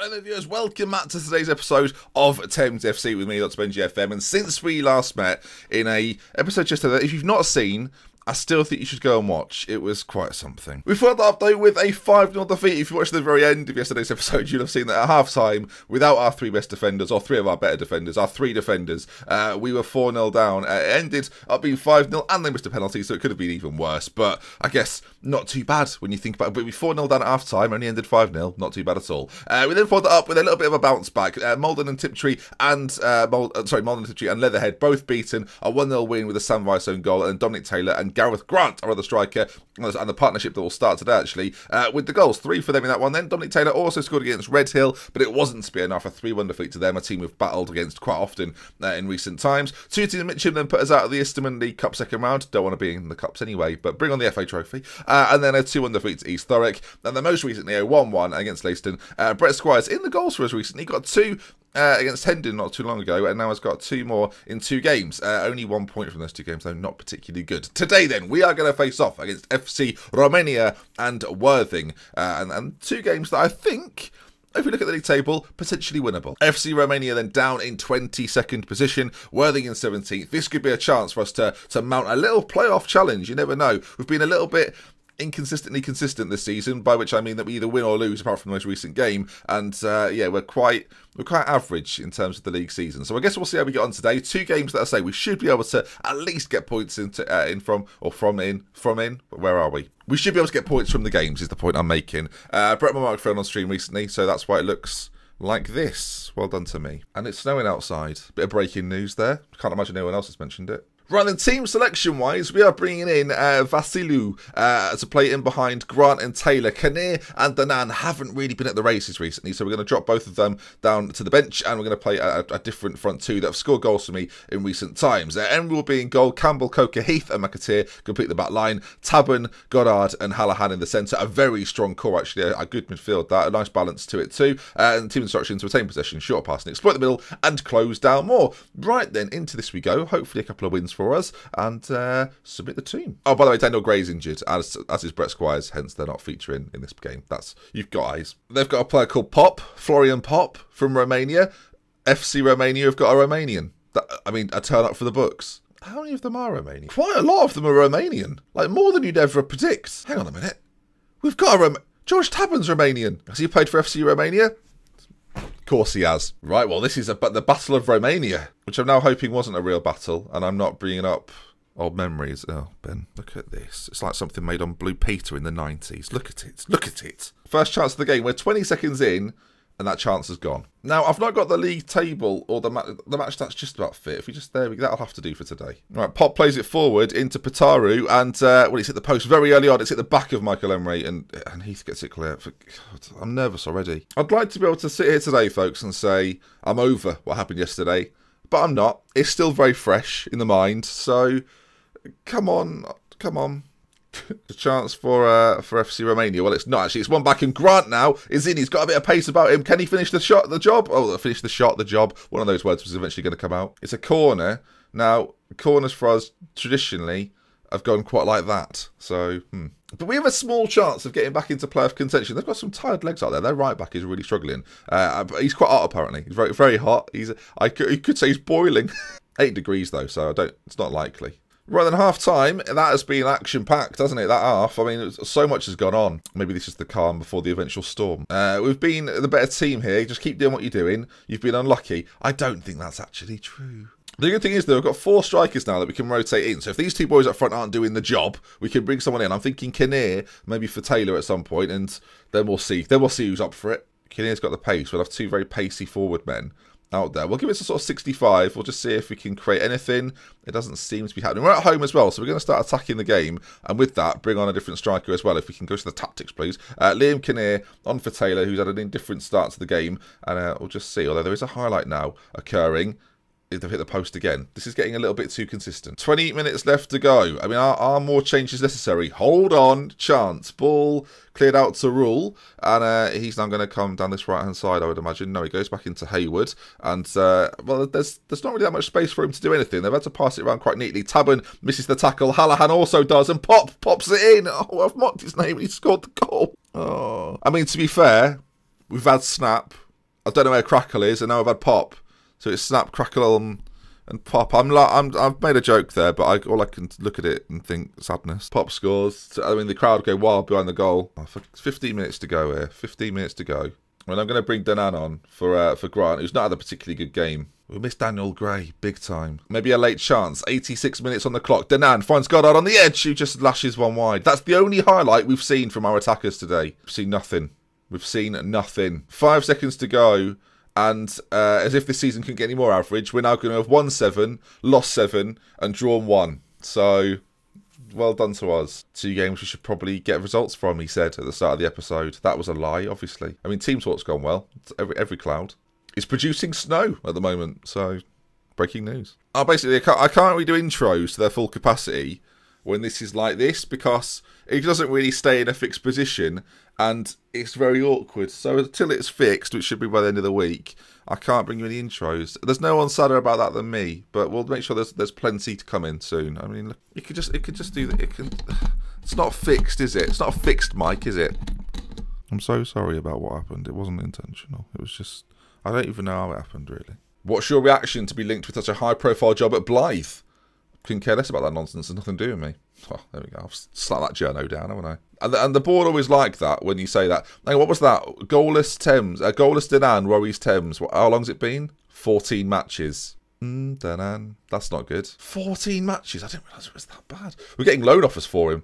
Hello there viewers, welcome back to today's episode of Thames FC with me, Dr. Benji FM. And since we last met in a episode just that if you've not seen, I still think you should go and watch. It was quite something. We followed that up though with a 5-0 defeat. If you watched the very end of yesterday's episode, you'll have seen that at half-time, without our 3 best defenders, or 3 of our better defenders, our 3 defenders, we were 4-0 down. It ended up being 5-0 and they missed a penalty, so it could have been even worse. But I guess not too bad when you think about it. But we 4-0 down at half-time, only ended 5-0. Not too bad at all. We then followed that up with a little bit of a bounce back. Malden and Tiptree and Leatherhead both beaten. A 1-0 win with a Sam Rice own goal, and Dominic Taylor and Gareth Grant, our other striker, and the partnership that will start today actually, with the goals. 3 for them in that one. Then Dominic Taylor also scored against Redhill, but it wasn't to be enough. A 3-1 defeat to them, a team we've battled against quite often in recent times. 2-2 Mitcham then put us out of the Easterman League Cup second round. Don't want to be in the Cups anyway, but bring on the FA Trophy. And then a 2-1 defeat to East Thurrock. And then most recently a 1-1 against Leiston. Brett Squires in the goals for us recently. Got 2 against Hendon not too long ago, and now has got 2 more in 2 games. Only 1 point from those 2 games, though not particularly good. Today, then, we are going to face off against FC Romania and Worthing, and 2 games that I think, if we look at the league table, potentially winnable. FC Romania then down in 22nd position, Worthing in 17th. This could be a chance for us to mount a little playoff challenge. You never know. We've been a little bit inconsistently consistent this season, by which I mean that we either win or lose apart from the most recent game, and yeah, we're quite average in terms of the league season. So I guess we'll see how we get on today. 2 games that I say we should be able to at least get points from. Where are we? We should be able to get points from the games is the point I'm making. Brett my microphone on stream recently, so that's why it looks like this. Well done to me. And it's snowing outside. Bit of breaking news there. Can't imagine anyone else has mentioned it. Right, then team selection-wise, we are bringing in Vasilou to play in behind Grant and Taylor. Kinnear and Danan haven't really been at the races recently, so we're going to drop both of them down to the bench, and we're going to play a different front 2 that have scored goals for me in recent times. Enry will be in goal. Campbell, Coker, Heath and McAteer complete the back line. Tabben, Goddard and Hallahan in the centre. A very strong core, actually. A good midfield, that. A nice balance to it too. And team instructions: retain possession, short passing, exploit the middle and close down more. Right then, into this we go. Hopefully a couple of wins for us, and submit the team. Oh, by the way, Daniel Gray's injured, as is Brett Squires, hence they're not featuring in this game. That's, you've got eyes. They've got a player called Pop, Florian Pop from Romania. FC Romania have got a Romanian. A turn up for the books. How many of them are Romanian? Quite a lot of them are Romanian. Like, more than you'd ever predict. Hang on a minute. We've got a George Tabben's Romanian. Has he played for FC Romania? Of course he has. Right, well, this is the Battle of Romania, which I'm now hoping wasn't a real battle, and I'm not bringing up old memories. Oh, Ben, look at this. It's like something made on Blue Peter in the 90s. Look at it. Look at it. First chance of the game. We're 20 seconds in, and that chance has gone. Now, I've not got the league table or the match stats just about fit. If we just, there we go, that'll have to do for today. Right, Pop plays it forward into Pataru, and, well, he's hit the post very early on. It's hit the back of Michael Emery, and Heath gets it clear. God, I'm nervous already. I'd like to be able to sit here today, folks, and say I'm over what happened yesterday, but I'm not. It's still very fresh in the mind, so come on. The chance for FC Romania. Well, it's not actually. It's one back, and Grant now is in. He's got a bit of pace about him. Can he finish the job? Oh, finish the job. One of those words was eventually going to come out. It's a corner. Now, corners for us traditionally have gone quite like that. So, But we have a small chance of getting back into playoff contention. They've got some tired legs out there. Their right back is really struggling. But he's quite hot apparently. He's very, very hot. You could say he's boiling. 8 degrees though, so it's not likely. Right then, half time, that has been action packed, hasn't it? That half. I mean, so much has gone on. Maybe this is the calm before the eventual storm. We've been the better team here. Just keep doing what you're doing. You've been unlucky. I don't think that's actually true. The good thing is, though, we've got 4 strikers now that we can rotate in. So if these 2 boys up front aren't doing the job, we can bring someone in. I'm thinking Kinnear, maybe for Taylor at some point, and then we'll see. Then we'll see who's up for it. Kinnear's got the pace. We'll have 2 very pacey forward men out there. We'll give it a sort of 65. We'll just see if we can create anything. It doesn't seem to be happening. We're at home as well, so we're going to start attacking the game, and with that, bring on a different striker as well. If we can go to the tactics, please. Liam Kinnear on for Taylor, who's had an indifferent start to the game, and we'll just see. Although there is a highlight now occurring. They've hit the post again. This is getting a little bit too consistent. 20 minutes left to go. I mean, are more changes necessary? Hold on. Chance. Ball cleared out to Rule. And he's now going to come down this right-hand side, I would imagine. No, he goes back into Hayward. And, well, there's not really that much space for him to do anything. They've had to pass it around quite neatly. Tabben misses the tackle. Hallahan also does. And pops it in. Oh, I've mocked his name. He scored the goal. Oh. I mean, to be fair, we've had Snap. I don't know where Crackle is, and now I've had Pop. So it's Snap, Crackle, and Pop. I've made a joke there, but all I can look at it and think sadness. Pop scores. I mean, the crowd go wild behind the goal. 15 minutes to go here. 15 minutes to go. And I'm going to bring Danan on for Grant, who's not had a particularly good game. We missed Daniel Gray, big time. Maybe a late chance. 86 minutes on the clock. Danan finds Goddard on the edge, who just lashes one wide. That's the only highlight we've seen from our attackers today. We've seen nothing. We've seen nothing. 5 seconds to go. And as if this season couldn't get any more average, we're now going to have won 7, lost 7, and drawn 1. So, well done to us. 2 games we should probably get results from, he said at the start of the episode. That was a lie, obviously. I mean, team talk's gone well. Every cloud is producing snow at the moment. So, breaking news. Basically, I can't really do intros to their full capacity when this is like this, because it doesn't really stay in a fixed position and it's very awkward. So until it's fixed, which should be by the end of the week, I can't bring you any intros. There's no one sadder about that than me, but we'll make sure there's plenty to come in soon. I mean, look, it could just do that. It's not fixed, is it? It's not a fixed mic, is it? I'm so sorry about what happened. It wasn't intentional. It was just, I don't even know how it happened, really. What's your reaction to be linked with such a high-profile job at Blythe? Couldn't care less about that nonsense. There's nothing to do with me. Oh, there we go. I've slapped that journo down, haven't I? And the board always like that when you say that. Hey, what was that? Goalless Thames. Goalless Danan worries Thames. How long's it been? 14 matches. Danan. That's not good. 14 matches. I didn't realise it was that bad. We're getting loan offers for him.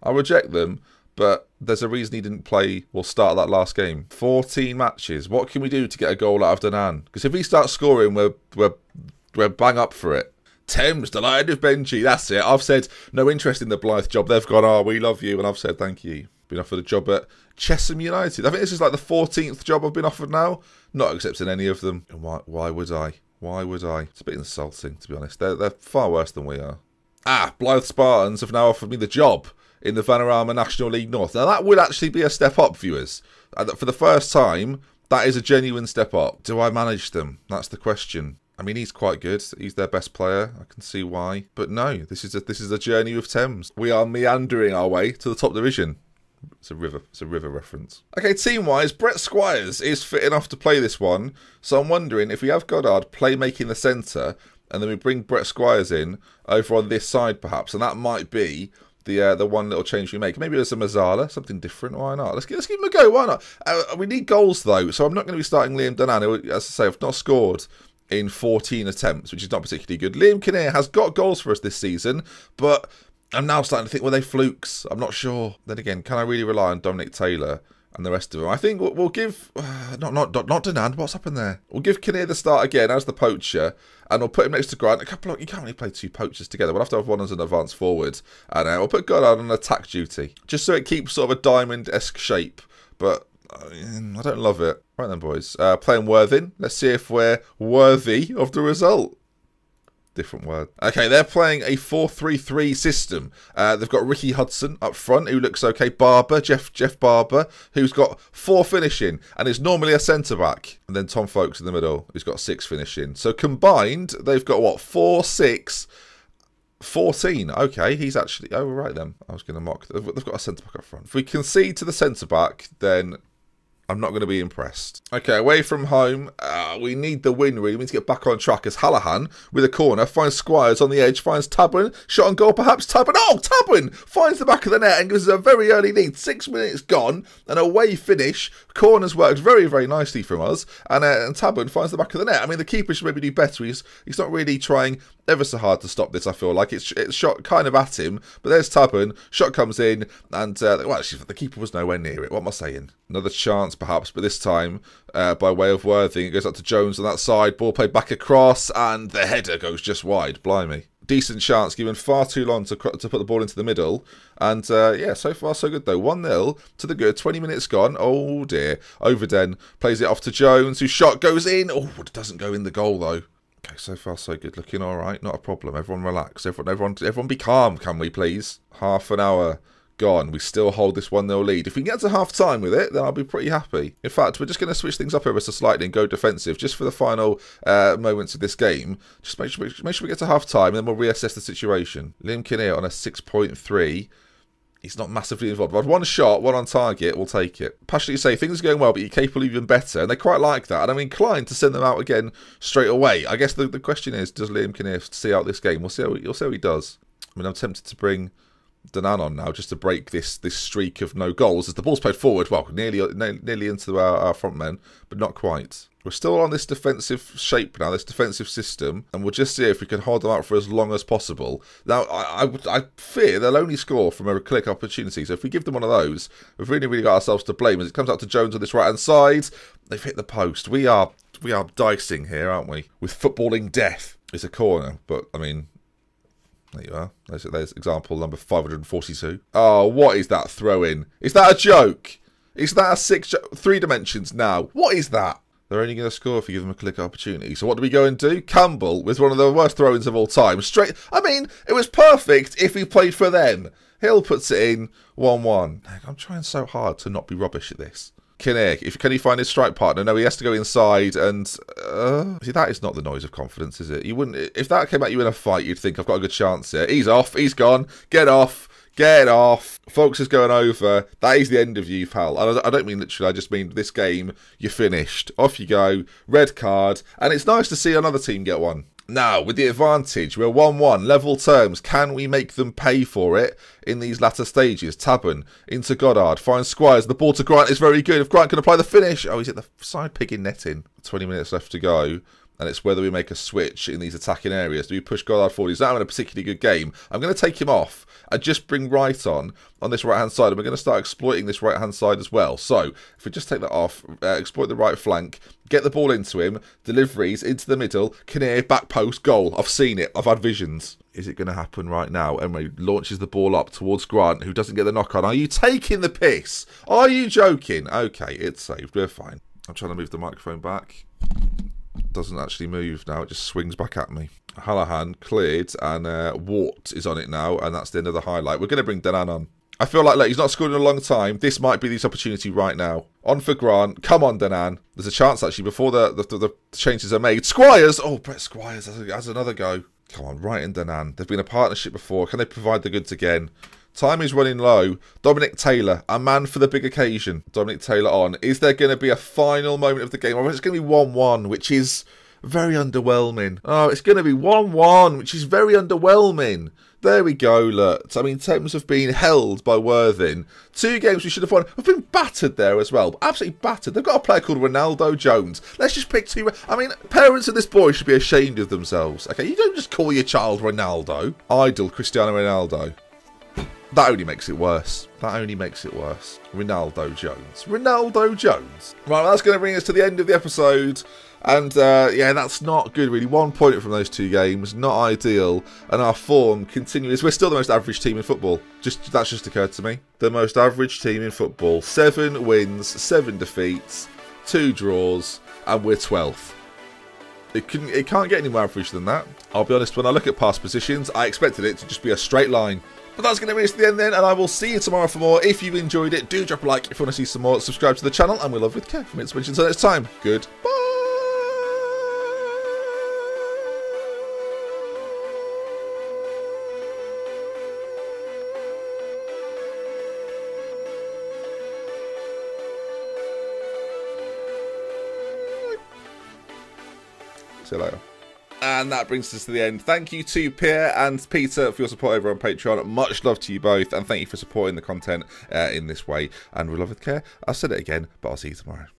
I'll reject them, but there's a reason he didn't play or start that last game. 14 matches. What can we do to get a goal out of Danan? Because if he starts scoring, we're bang up for it. Thames, delighted with Benji. That's it. I've said no interest in the Blythe job. They've gone, oh, we love you. And I've said thank you. Been offered a job at Chesham United. I think this is like the 14th job I've been offered now. Not accepting any of them. And why would I? Why would I? It's a bit insulting, to be honest. They're far worse than we are. Blythe Spartans have now offered me the job in the Vanarama National League North. Now, that would actually be a step up, viewers. For the first time, that is a genuine step up. Do I manage them? That's the question. I mean, he's quite good. He's their best player. I can see why. But no, this is a journey with Thames. We are meandering our way to the top division. It's a river. It's a river reference. Okay, team-wise, Brett Squires is fit enough to play this one. So I'm wondering if we have Goddard playmaking the centre, and then we bring Brett Squires in over on this side, perhaps, and that might be the one little change we make. Maybe there's a Mazzala, something different. Why not? Let's give him a go. Why not? We need goals though, so I'm not going to be starting Liam Danan, who, as I say, I've not scored in 14 attempts, which is not particularly good. Liam Kinnear has got goals for us this season, but I'm now starting to think, were they flukes? I'm not sure. Then again, can I really rely on Dominic Taylor and the rest of them? I think we'll give... not Danan, what's happened there? We'll give Kinnear the start again as the poacher, and we'll put him next to Grant. You can't really play 2 poachers together. We'll have to have one as an advance forward, and we'll put Goddard on attack duty, just so it keeps sort of a diamond-esque shape, but I don't love it. Right then, boys. Playing Worthing. Let's see if we're worthy of the result. Different word. Okay, they're playing a 4-3-3 system. They've got Ricky Hudson up front, who looks okay. Barber, Jeff Barber, who's got 4 finishing and is normally a centre-back. And then Tom Folkes in the middle, who's got 6 finishing. So combined, they've got, what, 4, 6... 14. Okay, he's actually... Oh, right then. I was going to mock. They've got a centre-back up front. If we concede to the centre-back, then I'm not going to be impressed. Okay, away from home, we need the win, really. We need to get back on track as Hallahan, with a corner, finds Squires on the edge, finds Tabun, shot on goal perhaps, Tabun. Oh, Tabun finds the back of the net and gives us a very early lead. 6 minutes gone, an away finish. Corners worked very, very nicely from us, and Tabun finds the back of the net. I mean, the keeper should maybe do better. He's not really trying ever so hard to stop this, I feel like. It's shot kind of at him, but there's Tabun. Shot comes in, and, well, actually, the keeper was nowhere near it. What am I saying? Another chance, perhaps, but this time by way of Worthing. It goes up to Jones on that side. Ball played back across, and the header goes just wide. Blimey. Decent chance, given far too long to put the ball into the middle. And, yeah, so far so good, though. 1-0 to the good. 20 minutes gone. Oh, dear. Overden plays it off to Jones, whose shot goes in. Oh, it doesn't go in the goal, though. Okay, so far so good. Looking all right. Not a problem. Everyone relax. Everyone be calm, can we, please? Half an hour gone. We still hold this 1-0 lead. If we can get to half-time with it, then I'll be pretty happy. In fact, we're just going to switch things up ever so slightly and go defensive, just for the final moments of this game. Just make sure we get to half-time, and then we'll reassess the situation. Liam Kinnear on a 6.3. He's not massively involved. But one shot, one on target, we'll take it. Passionately say, things are going well, but you're capable of even better. And they quite like that. And I'm inclined to send them out again straight away. I guess the question is, does Liam Kinnear see out this game? We'll see how he does. I mean, I'm tempted to bring Danan on now just to break this streak of no goals as the ball's played forward. Well, nearly into our front men, but not quite. We're still on this defensive shape now, this defensive system, and we'll just see if we can hold them out for as long as possible. Now, I fear they'll only score from a click opportunity, so if we give them one of those, we've really got ourselves to blame. As it comes out to Jones on this right-hand side, they've hit the post. We are dicing here, aren't we? With footballing death. It's a corner, but, I mean, there you are. There's example number 542. Oh, what is that throw-in? Is that a joke? Is that a 3 dimensions now? What is that? They're only going to score if you give them a click opportunity. So what do we go and do? Campbell with one of the worst throw-ins of all time. Straight. I mean, it was perfect if he played for them. Hill puts it in 1-1. I'm trying so hard to not be rubbish at this. Kinnear, can he find his strike partner? No, he has to go inside and... see, that is not the noise of confidence, is it? You wouldn't... If that came at you in a fight, you'd think, I've got a good chance here. He's off. He's gone. Get off. Get off. Folks is going over. That is the end of you, pal. I don't mean literally. I just mean this game, you're finished. Off you go. Red card. And it's nice to see another team get one. Now, with the advantage, we're 1-1, level terms. Can we make them pay for it in these latter stages? Taben into Goddard, finds Squires. The ball to Grant is very good. If Grant can apply the finish. Oh, he's at the side pigging netting. 20 minutes left to go. And it's whether we make a switch in these attacking areas. Do we push Goddard forward? He's not having a particularly good game. I'm going to take him off and just bring Wright on this right-hand side. And we're going to start exploiting this right-hand side as well. So, if we just take that off, exploit the right flank, get the ball into him, deliveries into the middle, Kinnear, back post, goal. I've seen it. I've had visions. Is it going to happen right now? Emery launches the ball up towards Grant, who doesn't get the knock-on. Are you taking the piss? Are you joking? Okay, it's saved. We're fine. I'm trying to move the microphone back. Doesn't actually move now, it just swings back at me. Hallahan cleared and Wart is on it now, and that's the end of the highlight. We're going to bring Danan on. I feel like, look, he's not scored in a long time. This might be this opportunity right now. On for Grant. Come on, Danan. There's a chance actually before the changes are made. Squires! Oh, Brett Squires has another go. Come on, right in Danan. They've been a partnership before. Can they provide the goods again? Time is running low. Dominic Taylor, a man for the big occasion. Dominic Taylor on. Is there going to be a final moment of the game? Or it's going to be 1-1, which is very underwhelming. Oh, it's going to be 1-1, which is very underwhelming. There we go, look. I mean, Thames have been held by Worthing. 2 games we should have won. We've been battered there as well. Absolutely battered. They've got a player called Ronaldo Jones. Let's just pick 2. I mean, parents of this boy should be ashamed of themselves. Okay, you don't just call your child Ronaldo. Idol Cristiano Ronaldo. That only makes it worse. That only makes it worse. Ronaldo Jones. Ronaldo Jones. Right, well, that's going to bring us to the end of the episode. And, yeah, that's not good, really. 1 point from those 2 games. Not ideal. And our form continues. We're still the most average team in football. That's just occurred to me. The most average team in football. 7 wins, 7 defeats, 2 draws, and we're 12th. It can't get any more average than that. I'll be honest, when I look at past positions, I expected it to just be a straight line. But that's going to bring us to the end then, and I will see you tomorrow for more. If you've enjoyed it, do drop a like. If you want to see some more, subscribe to the channel, and we'll love with care. From it, until next time, goodbye. See you later. And that brings us to the end. Thank you to Pierre and Peter for your support over on Patreon. Much love to you both, and thank you for supporting the content in this way. And we love with care. I've said it again, but I'll see you tomorrow.